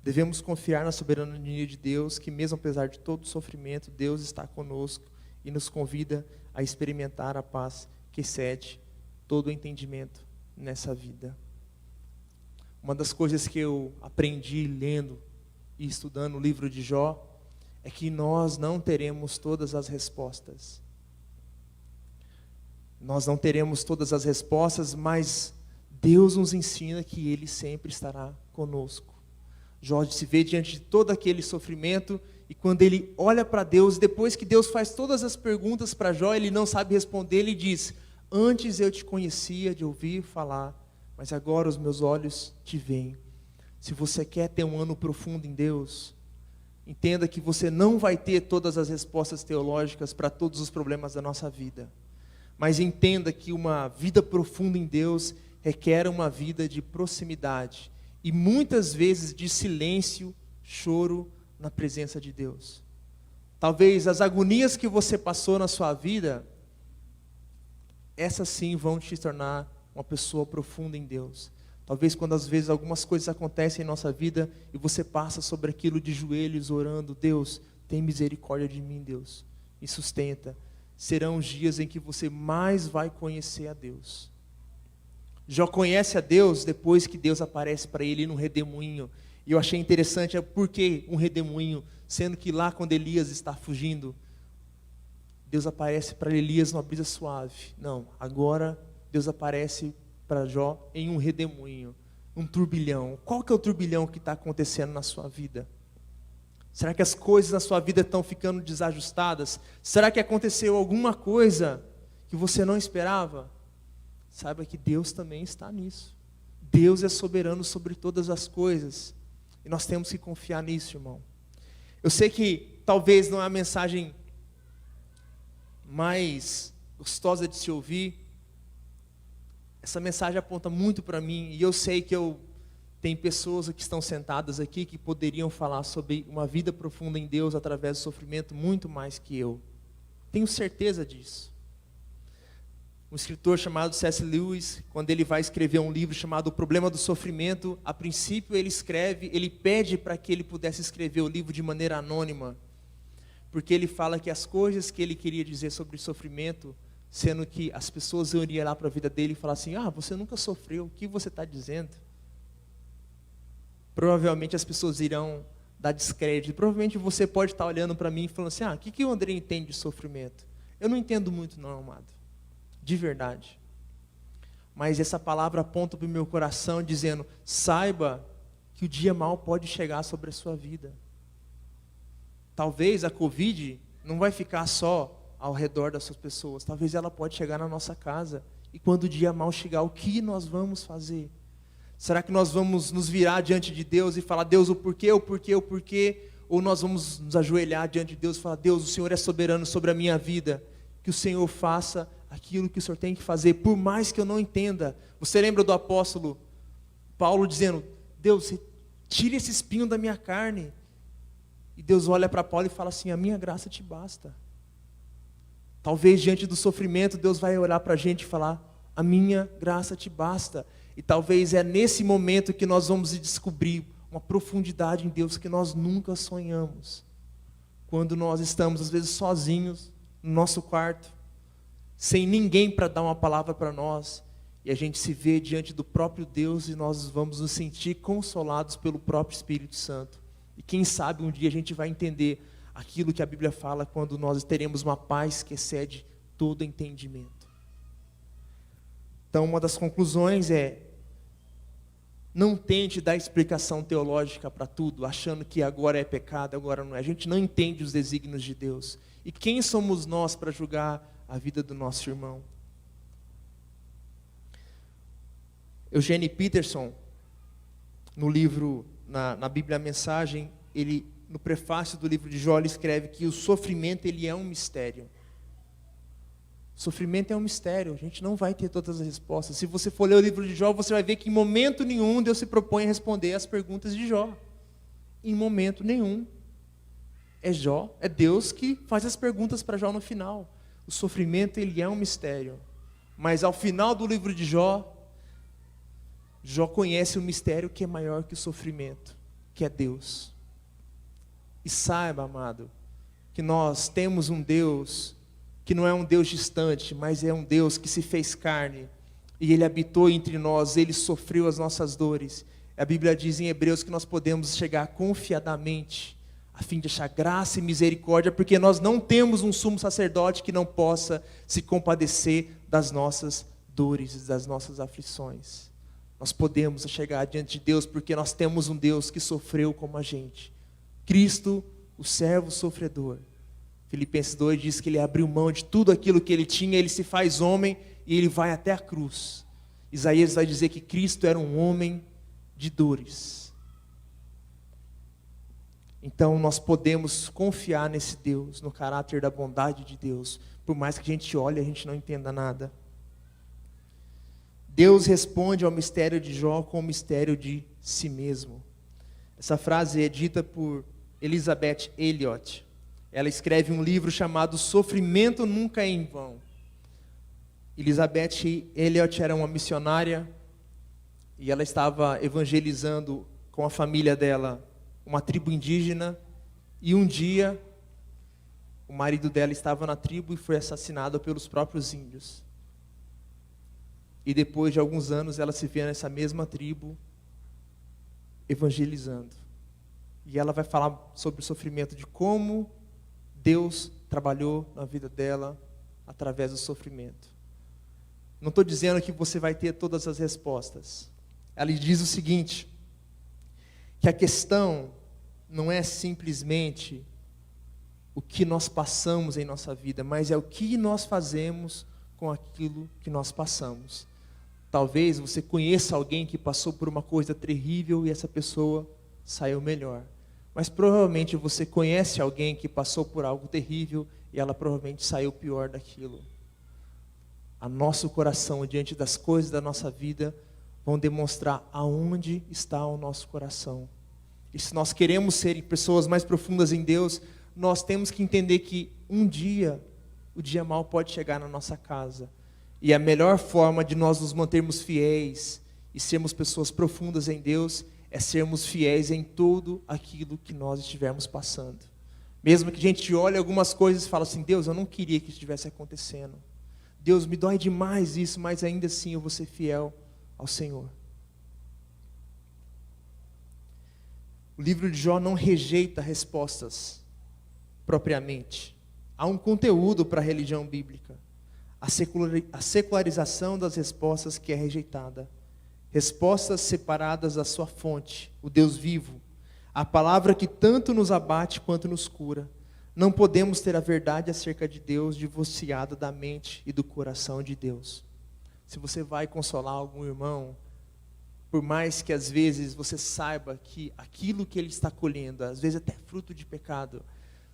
Devemos confiar na soberania de Deus, que mesmo apesar de todo o sofrimento, Deus está conosco e nos convida a experimentar a paz que excede todo o entendimento nessa vida. Uma das coisas que eu aprendi lendo e estudando o livro de Jó é que nós não teremos todas as respostas. Nós não teremos todas as respostas, mas Deus nos ensina que Ele sempre estará conosco. Jó se vê diante de todo aquele sofrimento e quando ele olha para Deus, depois que Deus faz todas as perguntas para Jó, ele não sabe responder, ele diz, antes eu te conhecia de ouvir falar, mas agora os meus olhos te veem. Se você quer ter um ano profundo em Deus, entenda que você não vai ter todas as respostas teológicas para todos os problemas da nossa vida. Mas entenda que uma vida profunda em Deus requer uma vida de proximidade e muitas vezes de silêncio, choro na presença de Deus. Talvez as agonias que você passou na sua vida, essas sim vão te tornar uma pessoa profunda em Deus. Talvez quando às vezes algumas coisas acontecem em nossa vida e você passa sobre aquilo de joelhos orando, Deus, tem misericórdia de mim, Deus, me sustenta. Serão os dias em que você mais vai conhecer a Deus. Jó conhece a Deus depois que Deus aparece para ele num redemoinho. E eu achei interessante, por que um redemoinho? Sendo que lá quando Elias está fugindo, Deus aparece para Elias numa brisa suave. Não, agora Deus aparece para Jó em um redemoinho, um turbilhão. Qual que é o turbilhão que está acontecendo na sua vida? Será que as coisas na sua vida estão ficando desajustadas? Será que aconteceu alguma coisa que você não esperava? Saiba que Deus também está nisso. Deus é soberano sobre todas as coisas. E nós temos que confiar nisso, irmão. Eu sei que talvez não é a mensagem mais gostosa de se ouvir. Essa mensagem aponta muito para mim. E eu sei que tem pessoas que estão sentadas aqui que poderiam falar sobre uma vida profunda em Deus através do sofrimento muito mais que eu. Tenho certeza disso. Um escritor chamado C.S. Lewis, quando ele vai escrever um livro chamado O Problema do Sofrimento, a princípio ele pede para que ele pudesse escrever o livro de maneira anônima, porque ele fala que as coisas que ele queria dizer sobre sofrimento, sendo que as pessoas iriam lá para a vida dele e falar assim, você nunca sofreu, o que você está dizendo? Provavelmente as pessoas irão dar descrédito. Provavelmente você pode estar olhando para mim e falando assim, o que o André entende de sofrimento? Eu não entendo muito não, amado. De verdade. Mas essa palavra aponta para o meu coração dizendo, saiba que o dia mau pode chegar sobre a sua vida. Talvez a Covid não vai ficar só ao redor dessas pessoas. Talvez ela pode chegar na nossa casa. E quando o dia mau chegar, o que nós vamos fazer? Será que nós vamos nos virar diante de Deus e falar, Deus, o porquê? Ou nós vamos nos ajoelhar diante de Deus e falar, Deus, o Senhor é soberano sobre a minha vida. Que o Senhor faça aquilo que o Senhor tem que fazer, por mais que eu não entenda. Você lembra do apóstolo Paulo dizendo, Deus, tire esse espinho da minha carne. E Deus olha para Paulo e fala assim, a minha graça te basta. Talvez diante do sofrimento, Deus vai olhar para a gente e falar, a minha graça te basta. E talvez é nesse momento que nós vamos descobrir uma profundidade em Deus que nós nunca sonhamos. Quando nós estamos, às vezes, sozinhos, no nosso quarto, sem ninguém para dar uma palavra para nós, e a gente se vê diante do próprio Deus e nós vamos nos sentir consolados pelo próprio Espírito Santo. E quem sabe um dia a gente vai entender aquilo que a Bíblia fala quando nós teremos uma paz que excede todo entendimento. Então, uma das conclusões é, não tente dar explicação teológica para tudo, achando que agora é pecado, agora não é. A gente não entende os desígnios de Deus. E quem somos nós para julgar a vida do nosso irmão? Eugene Peterson, no livro, na Bíblia a Mensagem, ele, no prefácio do livro de Jó, ele escreve que o sofrimento ele é um mistério. Sofrimento é um mistério, a gente não vai ter todas as respostas. Se você for ler o livro de Jó, você vai ver que em momento nenhum Deus se propõe a responder as perguntas de Jó. Em momento nenhum. É Jó, é Deus que faz as perguntas para Jó no final. O sofrimento ele é um mistério. Mas ao final do livro de Jó, Jó conhece um mistério que é maior que o sofrimento, que é Deus. E saiba, amado, que nós temos um Deus que não é um Deus distante, mas é um Deus que se fez carne, e Ele habitou entre nós, Ele sofreu as nossas dores. A Bíblia diz em Hebreus que nós podemos chegar confiadamente, a fim de achar graça e misericórdia, porque nós não temos um sumo sacerdote que não possa se compadecer das nossas dores e das nossas aflições. Nós podemos chegar diante de Deus, porque nós temos um Deus que sofreu como a gente. Cristo, o servo sofredor. Filipenses 2 diz que ele abriu mão de tudo aquilo que ele tinha, ele se faz homem e ele vai até a cruz. Isaías vai dizer que Cristo era um homem de dores. Então nós podemos confiar nesse Deus, no caráter da bondade de Deus, por mais que a gente olhe e a gente não entenda nada. Deus responde ao mistério de Jó com o mistério de si mesmo. Essa frase é dita por Elizabeth Elliot. Ela escreve um livro chamado Sofrimento Nunca é em Vão. Elizabeth Elliot era uma missionária e ela estava evangelizando com a família dela uma tribo indígena, e um dia o marido dela estava na tribo e foi assassinado pelos próprios índios. E depois de alguns anos ela se vê nessa mesma tribo evangelizando. E ela vai falar sobre o sofrimento, de como Deus trabalhou na vida dela através do sofrimento. Não estou dizendo que você vai ter todas as respostas. Ela diz o seguinte, que a questão não é simplesmente o que nós passamos em nossa vida, mas é o que nós fazemos com aquilo que nós passamos. Talvez você conheça alguém que passou por uma coisa terrível e essa pessoa saiu melhor. Mas provavelmente você conhece alguém que passou por algo terrível e ela provavelmente saiu pior daquilo. A nosso coração diante das coisas da nossa vida vão demonstrar aonde está o nosso coração. E se nós queremos ser pessoas mais profundas em Deus, nós temos que entender que um dia, o dia mau pode chegar na nossa casa. E a melhor forma de nós nos mantermos fiéis e sermos pessoas profundas em Deus é sermos fiéis em tudo aquilo que nós estivermos passando. Mesmo que a gente olhe algumas coisas e fale assim, Deus, eu não queria que isso estivesse acontecendo. Deus, me dói demais isso, mas ainda assim eu vou ser fiel ao Senhor. O livro de Jó não rejeita respostas propriamente. Há um conteúdo para a religião bíblica. A secularização das respostas que é rejeitada. Respostas separadas da sua fonte, o Deus vivo. A palavra que tanto nos abate quanto nos cura. Não podemos ter a verdade acerca de Deus divorciada da mente e do coração de Deus. Se você vai consolar algum irmão, por mais que às vezes você saiba que aquilo que ele está colhendo, às vezes até fruto de pecado,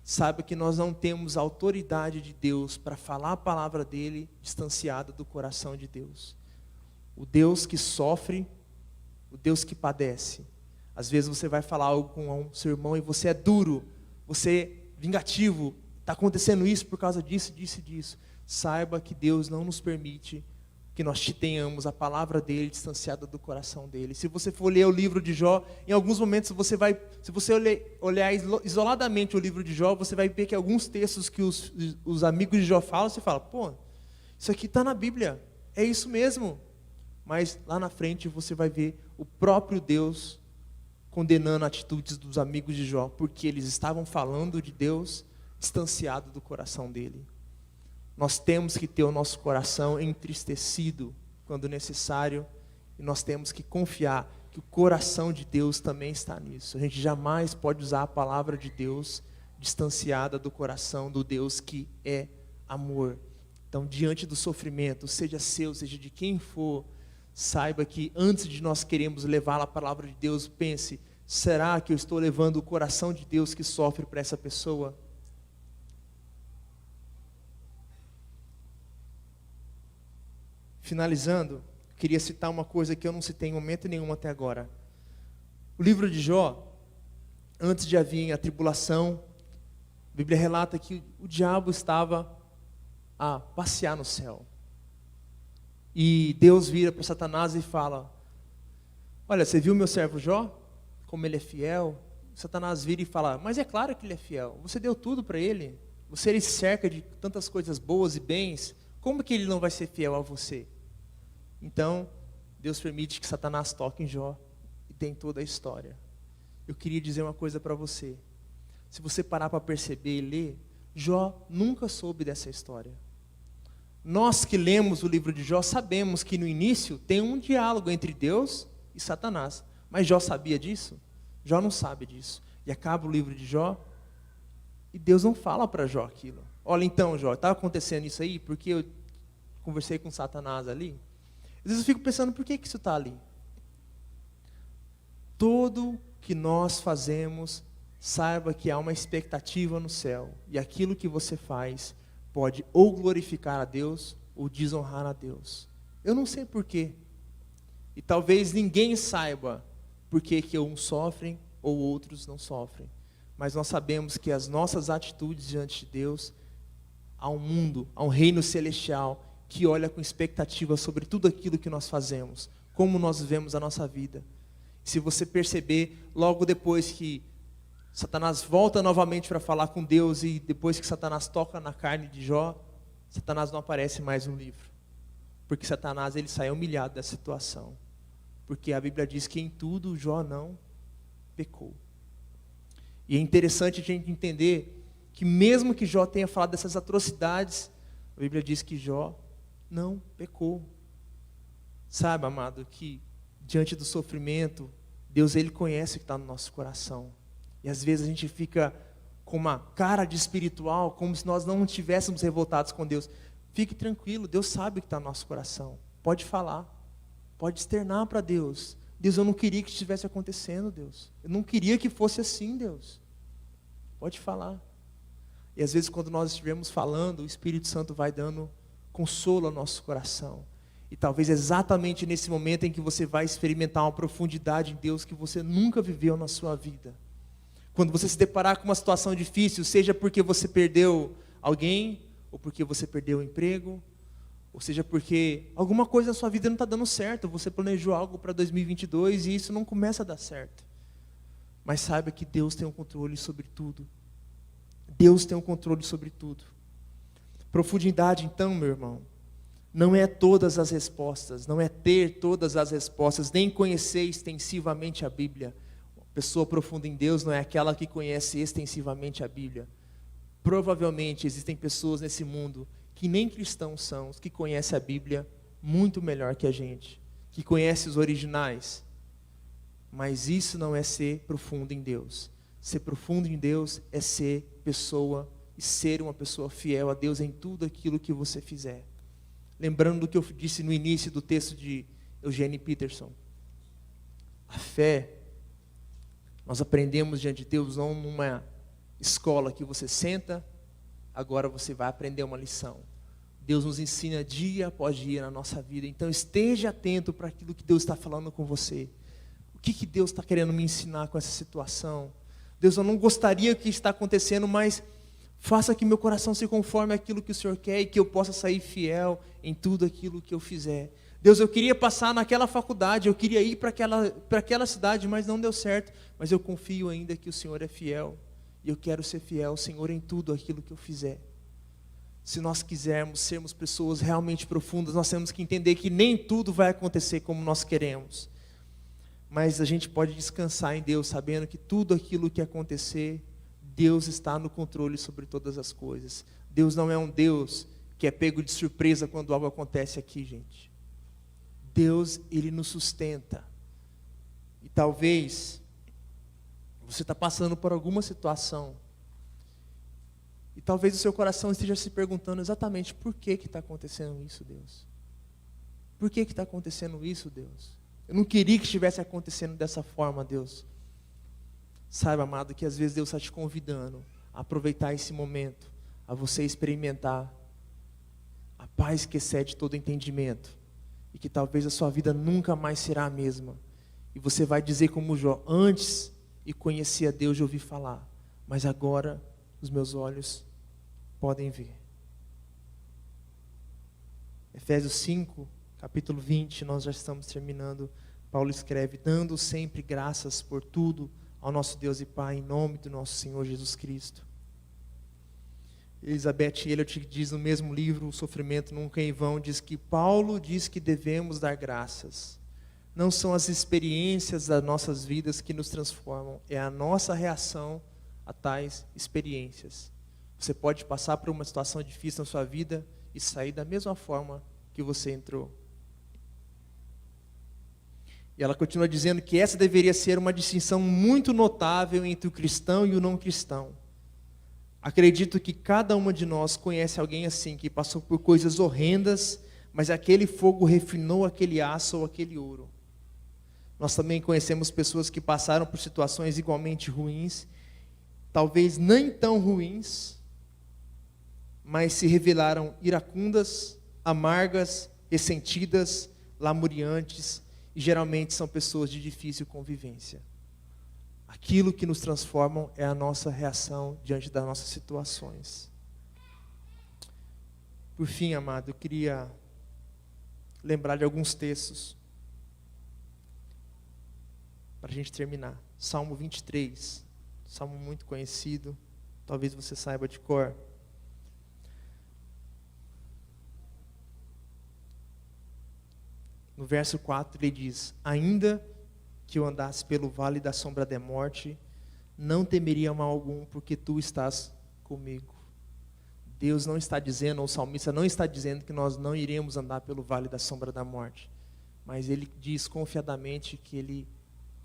saiba que nós não temos a autoridade de Deus para falar a palavra dele distanciada do coração de Deus. O Deus que sofre, o Deus que padece. Às vezes você vai falar algo com o seu irmão e você é duro, você é vingativo, está acontecendo isso por causa disso, disso e disso. Saiba que Deus não nos permite que nós tenhamos a palavra dele distanciada do coração dele. Se você for ler o livro de Jó, em alguns momentos se você olhar isoladamente o livro de Jó, você vai ver que alguns textos que os amigos de Jó falam, você fala, pô, isso aqui está na Bíblia, é isso mesmo. Mas lá na frente você vai ver o próprio Deus condenando atitudes dos amigos de Jó, porque eles estavam falando de Deus distanciado do coração dele. Nós temos que ter o nosso coração entristecido quando necessário, e nós temos que confiar que o coração de Deus também está nisso. A gente jamais pode usar a palavra de Deus distanciada do coração do Deus que é amor. Então, diante do sofrimento, seja seu, seja de quem for, saiba que antes de nós queremos levar a palavra de Deus, pense, será que eu estou levando o coração de Deus que sofre para essa pessoa? Finalizando, queria citar uma coisa que eu não citei em momento nenhum até agora. O livro de Jó, antes de haver a tribulação, a Bíblia relata que o diabo estava a passear no céu. E Deus vira para Satanás e fala, olha, você viu meu servo Jó? Como ele é fiel? Satanás vira e fala, mas é claro que ele é fiel. Você deu tudo para ele. Você se cerca de tantas coisas boas e bens. Como que ele não vai ser fiel a você? Então, Deus permite que Satanás toque em Jó e tem toda a história. Eu queria dizer uma coisa para você. Se você parar para perceber e ler, Jó nunca soube dessa história. Nós que lemos o livro de Jó sabemos que no início tem um diálogo entre Deus e Satanás. Mas Jó sabia disso? Jó não sabe disso. E acaba o livro de Jó e Deus não fala para Jó aquilo. Olha então, Jó, está acontecendo isso aí porque eu conversei com Satanás ali. Às vezes eu fico pensando, por que isso está ali? Tudo que nós fazemos, saiba que há uma expectativa no céu. E aquilo que você faz pode ou glorificar a Deus ou desonrar a Deus. Eu não sei porquê. E talvez ninguém saiba por que uns sofrem ou outros não sofrem. Mas nós sabemos que as nossas atitudes diante de Deus, há um mundo, há um reino celestial que olha com expectativa sobre tudo aquilo que nós fazemos, como nós vivemos a nossa vida. Se você perceber, logo depois que Satanás volta novamente para falar com Deus e depois que Satanás toca na carne de Jó, Satanás não aparece mais no livro. Porque Satanás ele sai humilhado da situação. Porque a Bíblia diz que em tudo Jó não pecou. E é interessante a gente entender que mesmo que Jó tenha falado dessas atrocidades, a Bíblia diz que Jó não pecou. Sabe, amado, que diante do sofrimento, Deus ele conhece o que está no nosso coração. E às vezes a gente fica com uma cara de espiritual, como se nós não estivéssemos revoltados com Deus. Fique tranquilo, Deus sabe o que está no nosso coração. Pode falar, pode externar para Deus. Deus, eu não queria que estivesse acontecendo, Deus. Eu não queria que fosse assim, Deus. Pode falar. E às vezes quando nós estivermos falando, o Espírito Santo vai dando consolo ao nosso coração. E talvez exatamente nesse momento em que você vai experimentar uma profundidade em Deus que você nunca viveu na sua vida. Quando você se deparar com uma situação difícil, seja porque você perdeu alguém, ou porque você perdeu o emprego, ou seja porque alguma coisa na sua vida não está dando certo, você planejou algo para 2022 e isso não começa a dar certo. Mas saiba que Deus tem um controle sobre tudo. Deus tem um controle sobre tudo. Profundidade então, meu irmão, não é todas as respostas, não é ter todas as respostas, nem conhecer extensivamente a Bíblia. Uma pessoa profunda em Deus não é aquela que conhece extensivamente a Bíblia. Provavelmente existem pessoas nesse mundo que nem cristãos são, que conhecem a Bíblia muito melhor que a gente, que conhecem os originais. Mas isso não é ser profundo em Deus. Ser profundo em Deus é ser pessoa e ser uma pessoa fiel a Deus em tudo aquilo que você fizer. Lembrando do que eu disse no início do texto de Eugene Peterson. A fé, nós aprendemos diante de Deus não numa escola que você senta, agora você vai aprender uma lição. Deus nos ensina dia após dia na nossa vida. Então esteja atento para aquilo que Deus está falando com você. O que Deus está querendo me ensinar com essa situação? Deus, eu não gostaria que isso está acontecendo, mas faça que meu coração se conforme àquilo que o Senhor quer e que eu possa sair fiel em tudo aquilo que eu fizer. Deus, eu queria passar naquela faculdade, eu queria ir para aquela cidade, mas não deu certo. Mas eu confio ainda que o Senhor é fiel. E eu quero ser fiel ao Senhor em tudo aquilo que eu fizer. Se nós quisermos sermos pessoas realmente profundas, nós temos que entender que nem tudo vai acontecer como nós queremos. Mas a gente pode descansar em Deus, sabendo que tudo aquilo que acontecer, Deus está no controle sobre todas as coisas. Deus não é um Deus que é pego de surpresa quando algo acontece aqui, gente. Deus, Ele nos sustenta. E talvez você está passando por alguma situação. E talvez o seu coração esteja se perguntando exatamente por que está acontecendo isso, Deus. Por que está acontecendo isso, Deus? Eu não queria que estivesse acontecendo dessa forma, Deus. Saiba, amado, que às vezes Deus está te convidando a aproveitar esse momento, a você experimentar a paz que excede todo entendimento. E que talvez a sua vida nunca mais será a mesma. E você vai dizer como Jó, antes eu conhecia Deus e ouvi falar, mas agora os meus olhos podem ver. Efésios 5, capítulo 20, nós já estamos terminando. Paulo escreve, dando sempre graças por tudo ao nosso Deus e Pai, em nome do nosso Senhor Jesus Cristo. Elizabeth Elliot diz no mesmo livro, O Sofrimento Nunca é em Vão, diz que Paulo diz que devemos dar graças. Não são as experiências das nossas vidas que nos transformam, é a nossa reação a tais experiências. Você pode passar por uma situação difícil na sua vida e sair da mesma forma que você entrou. E ela continua dizendo que essa deveria ser uma distinção muito notável entre o cristão e o não cristão. Acredito que cada uma de nós conhece alguém assim, que passou por coisas horrendas, mas aquele fogo refinou aquele aço ou aquele ouro. Nós também conhecemos pessoas que passaram por situações igualmente ruins, talvez nem tão ruins, mas se revelaram iracundas, amargas, ressentidas, lamuriantes, e geralmente são pessoas de difícil convivência. Aquilo que nos transforma é a nossa reação diante das nossas situações. Por fim, amado, eu queria lembrar de alguns textos para a gente terminar. Salmo 23, salmo muito conhecido, talvez você saiba de cor. verso 4 ele diz: ainda que eu andasse pelo vale da sombra da morte, não temeria mal algum, porque tu estás comigo. Deus não está dizendo, ou o salmista não está dizendo que nós não iremos andar pelo vale da sombra da morte, mas ele diz confiadamente que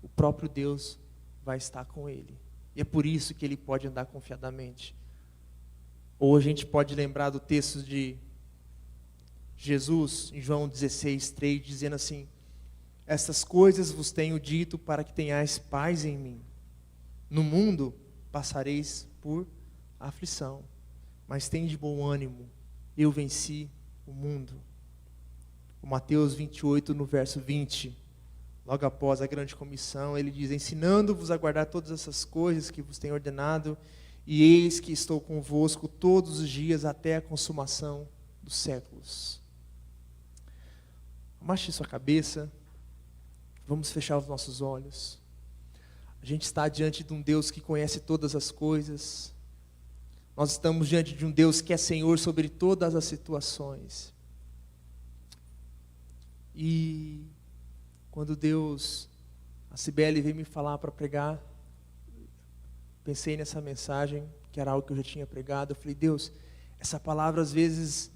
o próprio Deus vai estar com ele. E é por isso que ele pode andar confiadamente. Ou a gente pode lembrar do texto de Jesus, em João 16:3, dizendo assim: estas coisas vos tenho dito para que tenhais paz em mim. No mundo passareis por aflição, mas tende bom ânimo, eu venci o mundo. O Mateus 28, no verso 20, logo após a grande comissão, ele diz: ensinando-vos a guardar todas essas coisas que vos tenho ordenado, e eis que estou convosco todos os dias até a consumação dos séculos. Abaixe sua cabeça, vamos fechar os nossos olhos. A gente está diante de um Deus que conhece todas as coisas. Nós estamos diante de um Deus que é Senhor sobre todas as situações. E quando a Cibele veio me falar para pregar, pensei nessa mensagem, que era algo que eu já tinha pregado. Eu falei: Deus, essa palavra às vezes,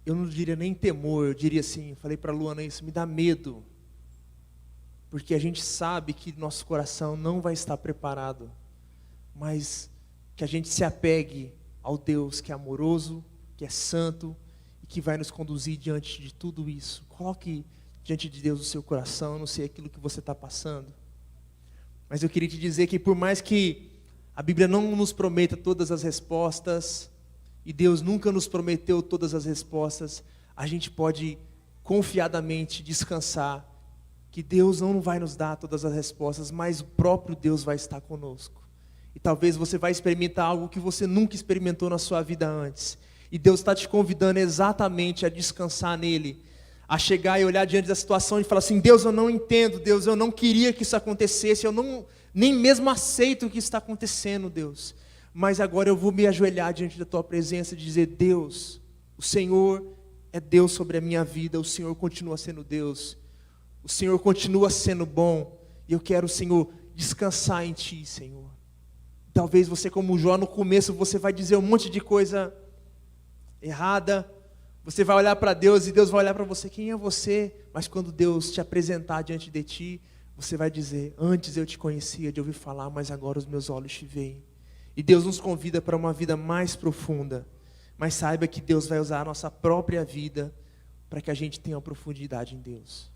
eu não diria nem temor, eu diria assim, eu falei para a Luana isso, me dá medo. Porque a gente sabe que nosso coração não vai estar preparado, mas que a gente se apegue ao Deus que é amoroso, que é santo e que vai nos conduzir diante de tudo isso. Coloque diante de Deus o seu coração, eu não sei aquilo que você está passando, mas eu queria te dizer que por mais que a Bíblia não nos prometa todas as respostas, e Deus nunca nos prometeu todas as respostas, a gente pode confiadamente descansar que Deus não vai nos dar todas as respostas, mas o próprio Deus vai estar conosco. E talvez você vai experimentar algo que você nunca experimentou na sua vida antes. E Deus está te convidando exatamente a descansar nele, a chegar e olhar diante da situação e falar assim: Deus, eu não entendo, Deus, eu não queria que isso acontecesse, eu nem mesmo aceito o que está acontecendo, Deus. Mas agora eu vou me ajoelhar diante da tua presença e dizer: Deus, o Senhor é Deus sobre a minha vida, o Senhor continua sendo Deus. O Senhor continua sendo bom, e eu quero, Senhor, descansar em Ti, Senhor. Talvez você, como Jó, no começo, você vai dizer um monte de coisa errada, você vai olhar para Deus, e Deus vai olhar para você: quem é você? Mas quando Deus te apresentar diante de Ti, você vai dizer: antes eu te conhecia de ouvir falar, mas agora os meus olhos te veem. E Deus nos convida para uma vida mais profunda, mas saiba que Deus vai usar a nossa própria vida para que a gente tenha uma profundidade em Deus.